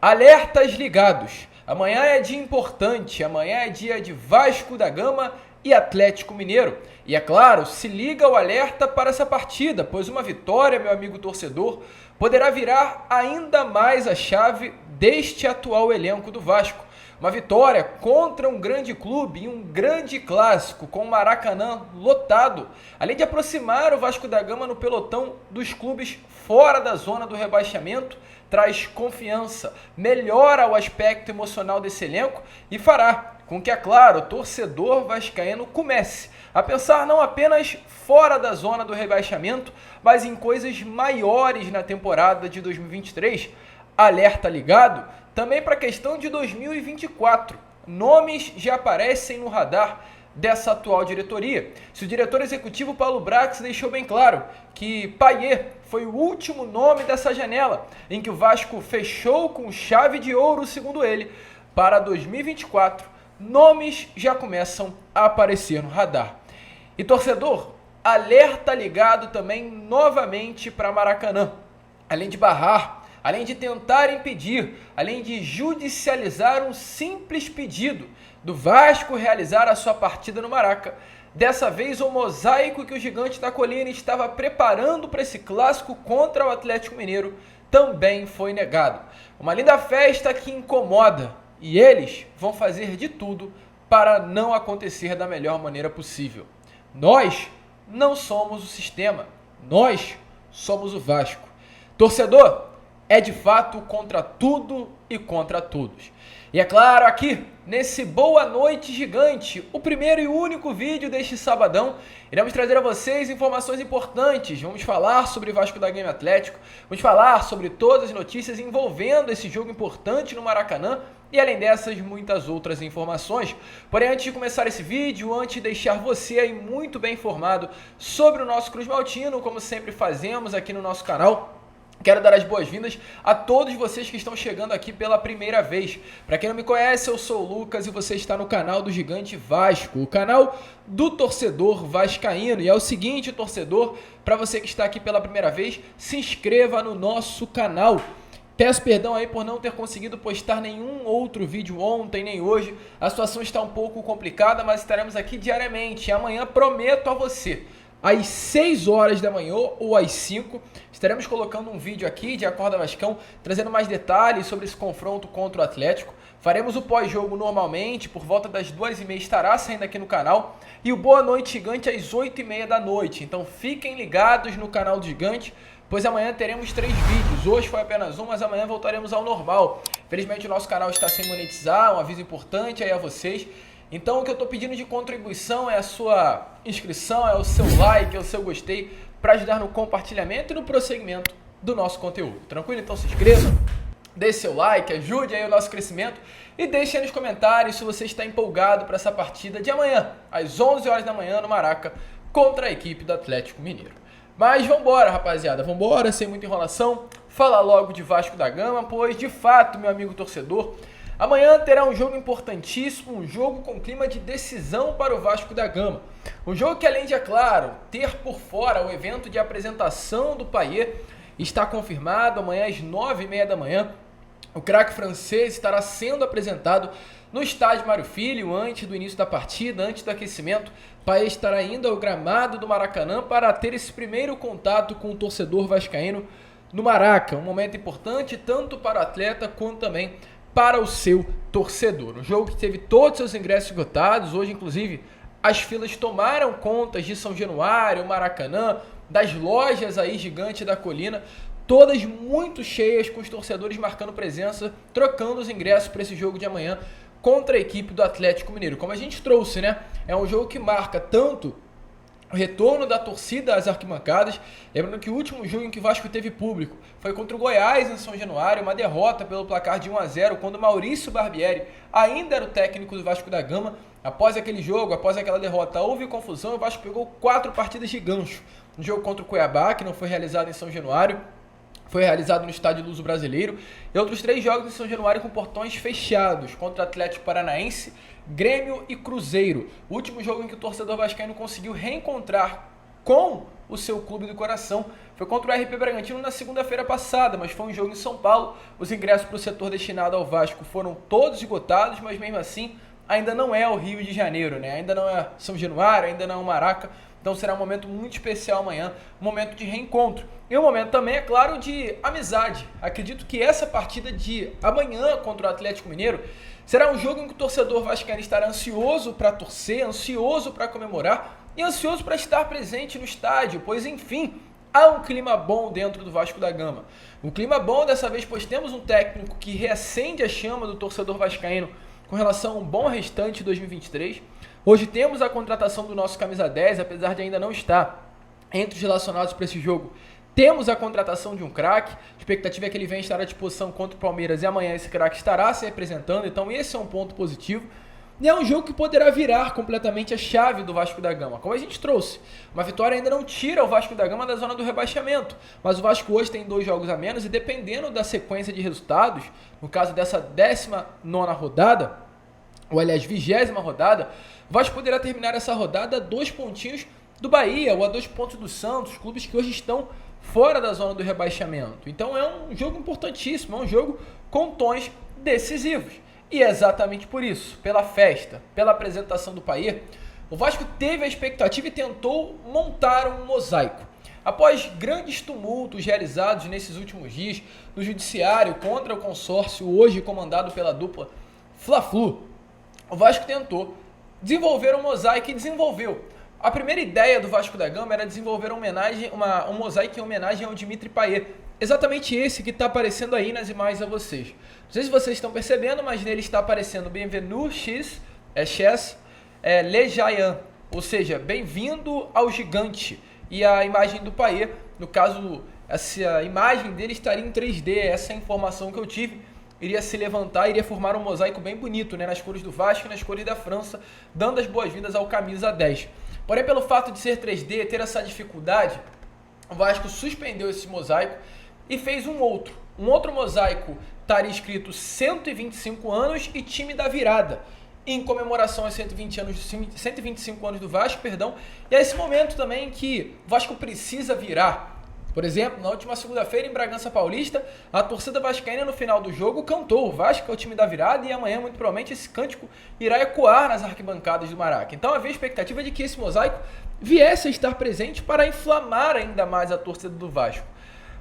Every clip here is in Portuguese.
Alertas ligados. Amanhã é dia importante, amanhã é dia de Vasco da Gama e Atlético Mineiro. E é claro, se liga o alerta para essa partida, pois uma vitória, meu amigo torcedor, poderá virar ainda mais a chave deste atual elenco do Vasco. Uma vitória contra um grande clube e um grande clássico com o Maracanã lotado, além de aproximar o Vasco da Gama no pelotão dos clubes fora da zona do rebaixamento, traz confiança, melhora o aspecto emocional desse elenco e fará com que, é claro, o torcedor vascaíno comece a pensar não apenas fora da zona do rebaixamento, mas em coisas maiores na temporada de 2023. Alerta ligado também para a questão de 2024. Nomes já aparecem no radar dessa atual diretoria. Se o diretor executivo Paulo Brax deixou bem claro que Payet foi o último nome dessa janela, em que o Vasco fechou com chave de ouro, segundo ele, para 2024, nomes já começam a aparecer no radar. E torcedor, alerta ligado também novamente para Maracanã. Além de barrar, além de tentar impedir, além de judicializar um simples pedido do Vasco realizar a sua partida no Maraca, dessa vez o mosaico que o Gigante da Colina estava preparando para esse clássico contra o Atlético Mineiro também foi negado. Uma linda festa que incomoda e eles vão fazer de tudo para não acontecer da melhor maneira possível. Nós não somos o sistema, nós somos o Vasco. Torcedor, é de fato contra tudo e contra todos. E é claro, aqui, nesse Boa Noite Gigante, o primeiro e único vídeo deste sabadão, iremos trazer a vocês informações importantes. Vamos falar sobre Vasco da Gama Atlético, vamos falar sobre todas as notícias envolvendo esse jogo importante no Maracanã e, além dessas, muitas outras informações. Porém, antes de começar esse vídeo, antes de deixar você aí muito bem informado sobre o nosso Cruz Maltino, como sempre fazemos aqui no nosso canal, quero dar as boas-vindas a todos vocês que estão chegando aqui pela primeira vez. Para quem não me conhece, eu sou o Lucas e você está no canal do Gigante Vasco, o canal do torcedor vascaíno. E é o seguinte, torcedor, para você que está aqui pela primeira vez, se inscreva no nosso canal. Peço perdão aí por não ter conseguido postar nenhum outro vídeo ontem nem hoje. A situação está um pouco complicada, mas estaremos aqui diariamente. E amanhã prometo a você, às 6 horas da manhã ou às 5, estaremos colocando um vídeo aqui de Acorda Vascão, trazendo mais detalhes sobre esse confronto contra o Atlético. Faremos o pós-jogo normalmente, por volta das 2h30 estará saindo aqui no canal. E o Boa Noite Gigante às 8h30 da noite. Então fiquem ligados no canal do Gigante, pois amanhã teremos 3 vídeos. Hoje foi apenas um, mas amanhã voltaremos ao normal. Infelizmente o nosso canal está sem monetizar, um aviso importante aí a vocês. Então o que eu estou pedindo de contribuição é a sua inscrição, é o seu like, é o seu gostei, para ajudar no compartilhamento e no prosseguimento do nosso conteúdo. Tranquilo? Então se inscreva, dê seu like, ajude aí o nosso crescimento e deixe aí nos comentários se você está empolgado para essa partida de amanhã, às 11 horas da manhã no Maraca, contra a equipe do Atlético Mineiro. Mas vambora, rapaziada, vambora, sem muita enrolação, falar logo de Vasco da Gama, pois de fato, meu amigo torcedor, amanhã terá um jogo importantíssimo, um jogo com clima de decisão para o Vasco da Gama. Um jogo que, além de, é claro, ter por fora o evento de apresentação do Payet, está confirmado amanhã às 9h30 da manhã. O craque francês estará sendo apresentado no estádio Mário Filho antes do início da partida, antes do aquecimento. Payet estará indo ao gramado do Maracanã para ter esse primeiro contato com o torcedor vascaíno no Maraca. Um momento importante tanto para o atleta quanto também para o seu torcedor. Um jogo que teve todos os seus ingressos esgotados. Hoje, inclusive, as filas tomaram conta de São Januário, Maracanã, das lojas aí Gigante da Colina, todas muito cheias, com os torcedores marcando presença, trocando os ingressos para esse jogo de amanhã contra a equipe do Atlético Mineiro. Como a gente trouxe, né? É um jogo que marca tanto o retorno da torcida às arquibancadas. Lembrando que o último jogo em que o Vasco teve público foi contra o Goiás em São Januário, uma derrota pelo placar de 1-0, quando Maurício Barbieri ainda era o técnico do Vasco da Gama. Após aquele jogo, após aquela derrota, houve confusão e o Vasco pegou 4 partidas de gancho. Um jogo contra o Cuiabá, que não foi realizado em São Januário, foi realizado no Estádio Luso Brasileiro, e outros 3 jogos em São Januário com portões fechados, contra Atlético Paranaense, Grêmio e Cruzeiro. O último jogo em que o torcedor vascaíno conseguiu reencontrar com o seu clube do coração. Foi contra o RP Bragantino na segunda-feira passada, mas foi um jogo em São Paulo. Os ingressos para o setor destinado ao Vasco foram todos esgotados, mas mesmo assim ainda não é o Rio de Janeiro, né? Ainda não é São Januário, ainda não é o Maraca. Então será um momento muito especial amanhã, um momento de reencontro. E um momento também, é claro, de amizade. Acredito que essa partida de amanhã contra o Atlético Mineiro será um jogo em que o torcedor vascaíno estará ansioso para torcer, ansioso para comemorar e ansioso para estar presente no estádio, pois enfim, há um clima bom dentro do Vasco da Gama. Um clima bom dessa vez, pois temos um técnico que reacende a chama do torcedor vascaíno com relação a um bom restante de 2023. Hoje temos a contratação do nosso camisa 10, apesar de ainda não estar entre os relacionados para esse jogo. Temos a contratação de um craque, a expectativa é que ele venha estar à disposição contra o Palmeiras e amanhã esse craque estará se representando, então esse é um ponto positivo. E é um jogo que poderá virar completamente a chave do Vasco da Gama. Como a gente trouxe, uma vitória ainda não tira o Vasco da Gama da zona do rebaixamento, mas o Vasco hoje tem 2 jogos a menos e dependendo da sequência de resultados, no caso dessa 19ª rodada, ou aliás 20ª rodada, o Vasco poderá terminar essa rodada a 2 pontinhos do Bahia ou a 2 pontos do Santos, clubes que hoje estão fora da zona do rebaixamento. Então é um jogo importantíssimo, é um jogo com tons decisivos. E é exatamente por isso, pela festa, pela apresentação do Payet, o Vasco teve a expectativa e tentou montar um mosaico. Após grandes tumultos realizados nesses últimos dias no judiciário contra o consórcio hoje comandado pela dupla Fla-Flu, o Vasco tentou desenvolver um mosaico e desenvolveu. A primeira ideia do Vasco da Gama era desenvolver um mosaico em homenagem ao Dimitri Payet. Exatamente esse que está aparecendo aí nas imagens a vocês. Não sei se vocês estão percebendo, mas nele está aparecendo Bienvenue X, Le Giant, ou seja, bem-vindo ao gigante. E a imagem do Payet, no caso, essa imagem dele estaria em 3D, essa é a informação que eu tive. Iria se levantar, iria formar um mosaico bem bonito, né, nas cores do Vasco e nas cores da França, dando as boas-vindas ao camisa 10. Porém, pelo fato de ser 3D, ter essa dificuldade, o Vasco suspendeu esse mosaico e fez um outro. Um outro mosaico estaria escrito 125 anos e time da virada, em comemoração aos 125 anos do Vasco, e é esse momento também que o Vasco precisa virar. Por exemplo, na última segunda-feira em Bragança Paulista, a torcida vascaína no final do jogo cantou: o Vasco é o time da virada, e amanhã muito provavelmente esse cântico irá ecoar nas arquibancadas do Maraca. Então havia a expectativa de que esse mosaico viesse a estar presente para inflamar ainda mais a torcida do Vasco.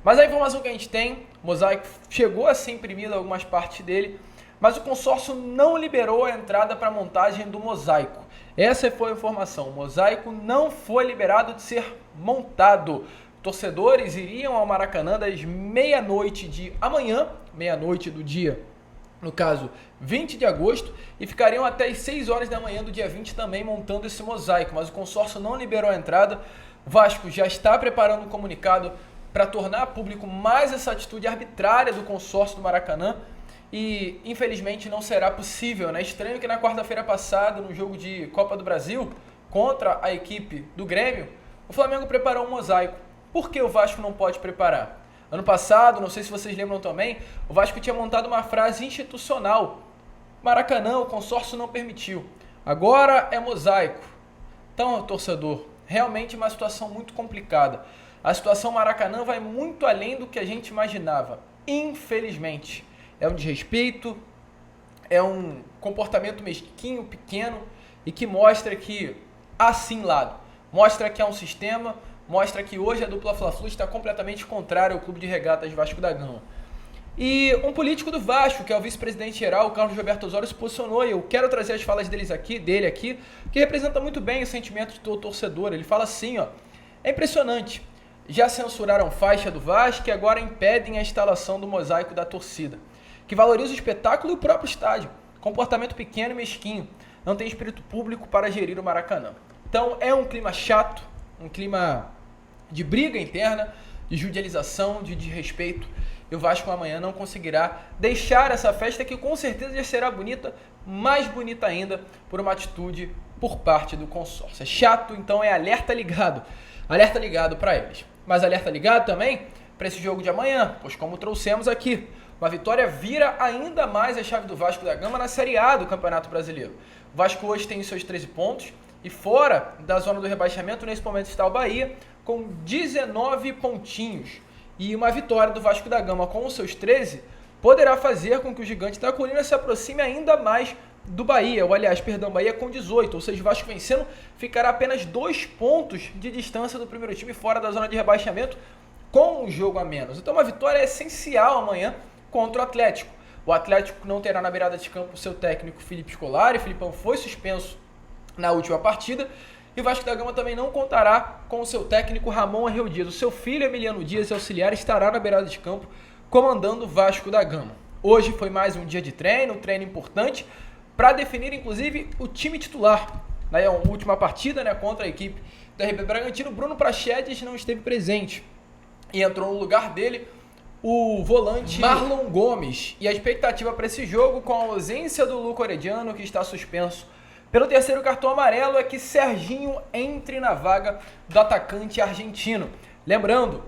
Mas a informação que a gente tem, o mosaico chegou a ser imprimido algumas partes dele, mas o consórcio não liberou a entrada para a montagem do mosaico. Essa foi a informação, o mosaico não foi liberado de ser montado. Torcedores iriam ao Maracanã das meia-noite de amanhã, meia-noite do dia, no caso, 20 de agosto, e ficariam até as 6 horas da manhã do dia 20 também montando esse mosaico, mas o consórcio não liberou a entrada. O Vasco já está preparando um comunicado para tornar público mais essa atitude arbitrária do consórcio do Maracanã e, infelizmente, não será possível, né? Estranho que na quarta-feira passada, no jogo de Copa do Brasil, contra a equipe do Grêmio, o Flamengo preparou um mosaico. Por que o Vasco não pode preparar? Ano passado, não sei se vocês lembram também, o Vasco tinha montado uma frase institucional: Maracanã, o consórcio não permitiu. Agora é mosaico. Então, torcedor, realmente uma situação muito complicada. A situação Maracanã vai muito além do que a gente imaginava. Infelizmente. É um desrespeito, é um comportamento mesquinho, pequeno, e que mostra que há sim lado. Mostra que há um sistema, mostra que hoje a dupla Fla-Flu está completamente contrária ao Clube de Regatas Vasco da Gama. E um político do Vasco, que é o vice-presidente geral, o Carlos Roberto Osório, se posicionou, e eu quero trazer as falas dele aqui, que representa muito bem o sentimento de todo torcedor. Ele fala assim, ó: é impressionante, já censuraram faixa do Vasco e agora impedem a instalação do mosaico da torcida, que valoriza o espetáculo e o próprio estádio. Comportamento pequeno e mesquinho, não tem espírito público para gerir o Maracanã. Então é um clima chato, um clima de briga interna, de judicialização, de desrespeito. E o Vasco amanhã não conseguirá deixar essa festa, que com certeza já será bonita, mais bonita ainda, por uma atitude por parte do consórcio. É chato, então é alerta ligado para eles. Mas alerta ligado também para esse jogo de amanhã, pois como trouxemos aqui, uma vitória vira ainda mais a chave do Vasco da Gama na Série A do Campeonato Brasileiro. O Vasco hoje tem os seus 13 pontos, E fora da zona do rebaixamento, nesse momento está o Bahia, com 19 pontinhos. E uma vitória do Vasco da Gama com os seus 13 poderá fazer com que o Gigante da Colina se aproxime ainda mais do Bahia, Bahia com 18, ou seja, o Vasco vencendo ficará apenas 2 pontos de distância do primeiro time fora da zona de rebaixamento com um jogo a menos. Então uma vitória é essencial amanhã contra o Atlético. O Atlético não terá na beirada de campo o seu técnico Felipe Scolari, Filipão foi suspenso na última partida, e o Vasco da Gama também não contará com o seu técnico Ramon Angel Dias. O seu filho Emiliano Dias, auxiliar, estará na beirada de campo comandando o Vasco da Gama. Hoje foi mais um dia de treino, um treino importante, para definir, inclusive, o time titular. Na última partida, contra a equipe do RB Bragantino, Bruno Prachedes não esteve presente. E entrou no lugar dele o volante Marlon Gomes. E a expectativa para esse jogo, com a ausência do Luca Orediano, que está suspenso pelo terceiro cartão amarelo, é que Serginho entre na vaga do atacante argentino. Lembrando,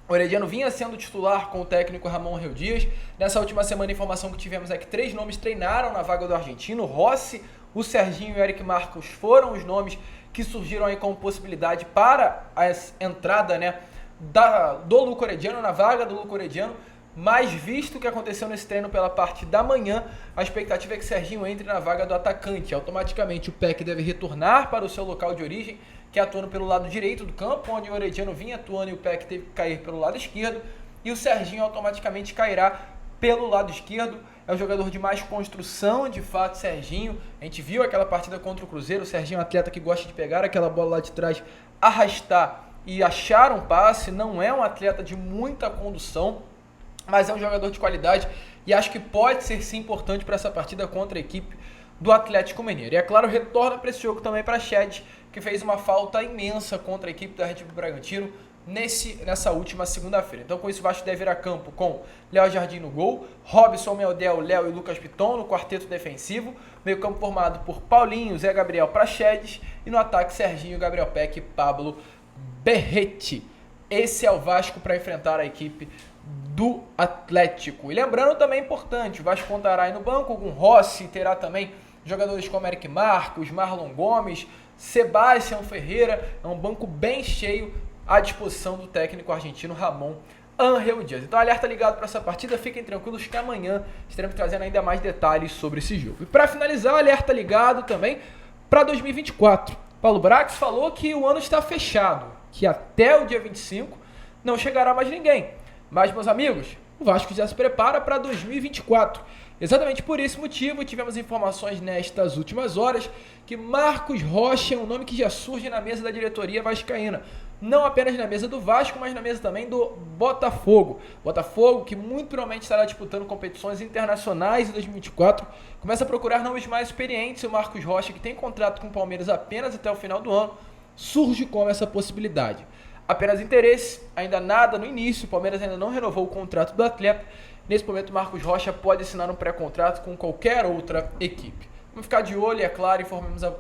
o Orediano vinha sendo titular com o técnico Ramon Angel Dias. Nessa última semana, a informação que tivemos é que 3 nomes treinaram na vaga do argentino. Rossi, o Serginho e o Eric Marcos foram os nomes que surgiram aí como possibilidade para a entrada do Luca Orediano, na vaga do Luca Orediano. Mas visto o que aconteceu nesse treino pela parte da manhã, a expectativa é que Serginho entre na vaga do atacante. Automaticamente o Peck deve retornar para o seu local de origem, que é atuando pelo lado direito do campo, onde o Orediano vinha atuando e o Peck teve que cair pelo lado esquerdo, e o Serginho automaticamente cairá pelo lado esquerdo. É o jogador de mais construção, de fato, Serginho. A gente viu aquela partida contra o Cruzeiro, o Serginho é um atleta que gosta de pegar aquela bola lá de trás, arrastar e achar um passe, não é um atleta de muita condução, mas é um jogador de qualidade e acho que pode ser sim importante para essa partida contra a equipe do Atlético Mineiro. E é claro, retorna para esse jogo também para Shed, que fez uma falta imensa contra a equipe da Red Bull Bragantino nessa última segunda-feira. Então com isso o Vasco deve ir a campo com Léo Jardim no gol, Robson, Meldel, Léo e Lucas Piton no quarteto defensivo, meio campo formado por Paulinho, Zé Gabriel Praxedes e no ataque Serginho, Gabriel Peck e Pablo Berretti. Esse é o Vasco para enfrentar a equipe do Atlético. E lembrando também importante, o Vasco contará aí no banco com Rossi, terá também jogadores como Eric Marcos, Marlon Gomes, Sebastião Ferreira, é um banco bem cheio à disposição do técnico argentino Ramon Angel Dias. Então alerta ligado para essa partida, fiquem tranquilos que amanhã estaremos trazendo ainda mais detalhes sobre esse jogo. E para finalizar, alerta ligado também para 2024. Paulo Brax falou que o ano está fechado, que até o dia 25 não chegará mais ninguém. Mas, meus amigos, o Vasco já se prepara para 2024. Exatamente por esse motivo, tivemos informações nestas últimas horas que Marcos Rocha é um nome que já surge na mesa da diretoria vascaína. Não apenas na mesa do Vasco, mas na mesa também do Botafogo. Botafogo, que muito provavelmente estará disputando competições internacionais em 2024, começa a procurar nomes mais experientes. O Marcos Rocha, que tem contrato com o Palmeiras apenas até o final do ano, surge como essa possibilidade. Apenas interesse, ainda nada no início, o Palmeiras ainda não renovou o contrato do atleta. Nesse momento, Marcos Rocha pode assinar um pré-contrato com qualquer outra equipe. Vamos ficar de olho e, é claro,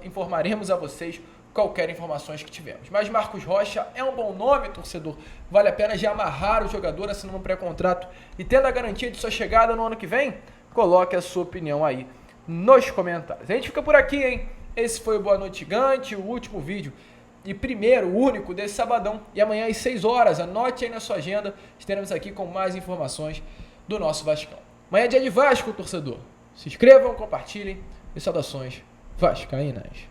informaremos a vocês qualquer informações que tivermos. Mas Marcos Rocha é um bom nome, torcedor. Vale a pena já amarrar o jogador assinando um pré-contrato e tendo a garantia de sua chegada no ano que vem? Coloque a sua opinião aí nos comentários. A gente fica por aqui, hein? Esse foi o Boa Noite Gigante, o último vídeo e primeiro, único desse sabadão. E amanhã às 6 horas, anote aí na sua agenda, estaremos aqui com mais informações do nosso Vascão. Amanhã é dia de Vasco, torcedor. Se inscrevam, compartilhem e saudações vascaínas.